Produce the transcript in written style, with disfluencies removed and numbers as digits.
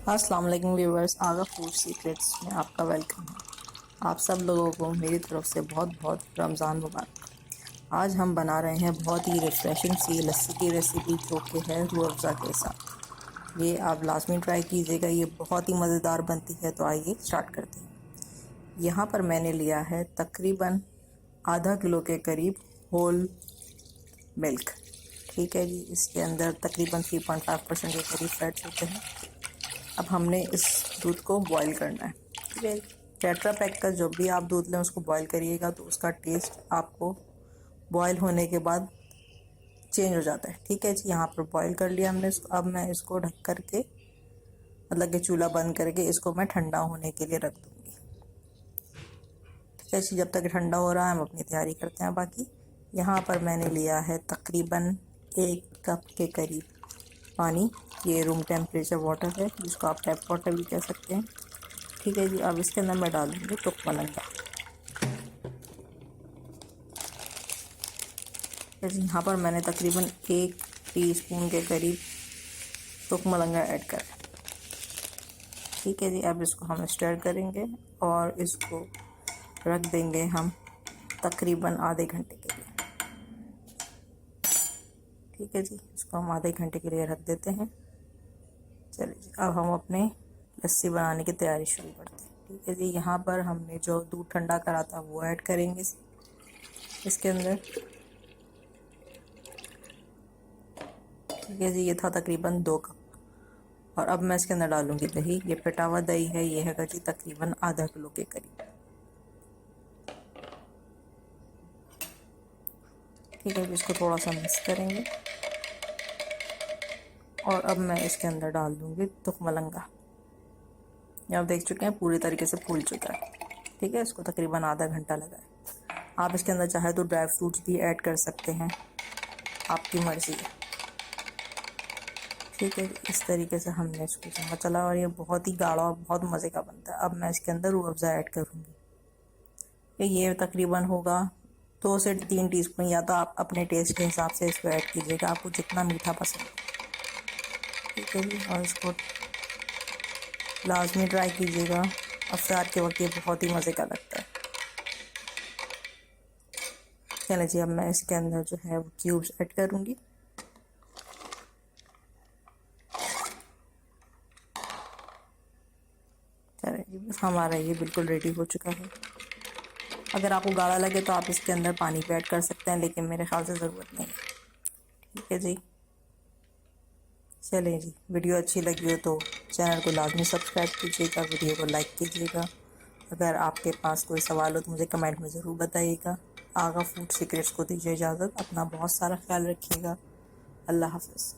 अस्सलाम वालेकुम व्यूवर्स, आगा food secrets में आपका वेलकम है। आप सब लोगों को मेरी तरफ से बहुत बहुत रमज़ान मुबारक। आज हम बना रहे हैं बहुत ही रिफ्रेशिंग सी लस्सी की रेसिपी जो कि है रूह अफ़ज़ा के साथ। ये आप लाजमी ट्राई कीजिएगा, ये बहुत ही मज़ेदार बनती है। तो आइए स्टार्ट करते हैं। यहाँ पर मैंने लिया है तकरीबन आधा किलो के करीब होल मिल्क। ठीक है जी, इसके अंदर तकरीबन 3.5% के करीब फैट्स होते हैं। अब हमने इस दूध को बॉईल करना है। ठीक है, टेट्रा पैक का जो भी आप दूध लें उसको बॉईल करिएगा तो उसका टेस्ट आपको बॉईल होने के बाद चेंज हो जाता है। ठीक है जी, यहाँ पर बॉईल कर लिया हमने इसको। अब मैं इसको ढक करके मतलब कि चूल्हा बंद करके इसको मैं ठंडा होने के लिए रख दूँगी। ठीक है जी, जब तक ठंडा हो रहा है हम अपनी तैयारी करते हैं। बाकी यहाँ पर मैंने लिया है तकरीबन 1 कप के करीब पानी। ये रूम टेम्परेचर वाटर है जिसको आप टैप वाटर भी कह सकते हैं। ठीक है जी, अब इसके अंदर मैं डालूँगी तुकमलंगा। जैसे यहाँ पर मैंने तकरीबन 1 टीस्पून के करीब तुकमलंगा ऐड कर। ठीक है जी, अब इसको हम स्टर करेंगे और इसको रख देंगे हम तकरीबन आधे घंटे के लिए। ठीक है जी, इसको हम आधे घंटे के लिए रख देते हैं। चलिए जी, अब हम अपने लस्सी बनाने की तैयारी शुरू करते हैं। ठीक है जी, यहाँ पर हमने जो दूध ठंडा करा था वो ऐड करेंगे इसके अंदर। ठीक है जी, ये था तकरीबन 2 कप। और अब मैं इसके अंदर डालूंगी दही। ये पिटा हुआ दही है, ये है जी तकरीबन आधा किलो के करीब। ठीक है जी, इसको थोड़ा सा मिक्स करेंगे और अब मैं इसके अंदर डाल दूंगी तुकमलंगा। ये आप देख चुके हैं पूरी तरीके से फूल चुका है। ठीक है, इसको तकरीबन आधा घंटा लगा है। आप इसके अंदर चाहे तो ड्राई फ्रूट्स भी ऐड कर सकते हैं, आपकी मर्ज़ी है। ठीक है, इस तरीके से हमने इसको चम्मच चला और ये बहुत ही गाढ़ा और बहुत मज़े का बनता है। अब मैं इसके अंदर रूह अफ़ज़ा ऐड करूँगी। ये तकरीबन होगा 2 से 3 टीस्पून, या तो आप अपने टेस्ट के हिसाब से इसको ऐड कीजिएगा, आपको जितना मीठा पसंद है। ठीक है जी, और इसको लाजमी ट्राई कीजिएगा, अफ्तार के वक्त ये बहुत ही मज़े का लगता है। चलिए जी, अब मैं इसके अंदर जो है वो क्यूब्स ऐड करूँगी। चलिए जी, बस हमारा ये बिल्कुल रेडी हो चुका है। अगर आपको गाढ़ा लगे तो आप इसके अंदर पानी भी ऐड कर सकते हैं, लेकिन मेरे ख्याल से ज़रूरत नहीं है। ठीक है जी, चलिए जी, वीडियो अच्छी लगी हो तो चैनल को लाजमी सब्सक्राइब कीजिएगा, वीडियो को लाइक कीजिएगा। अगर आपके पास कोई सवाल हो तो मुझे कमेंट में ज़रूर बताइएगा। आगा फूड सीक्रेट्स को दीजिए इजाज़त। अपना बहुत सारा ख्याल रखिएगा। अल्लाह हाफ़िज़।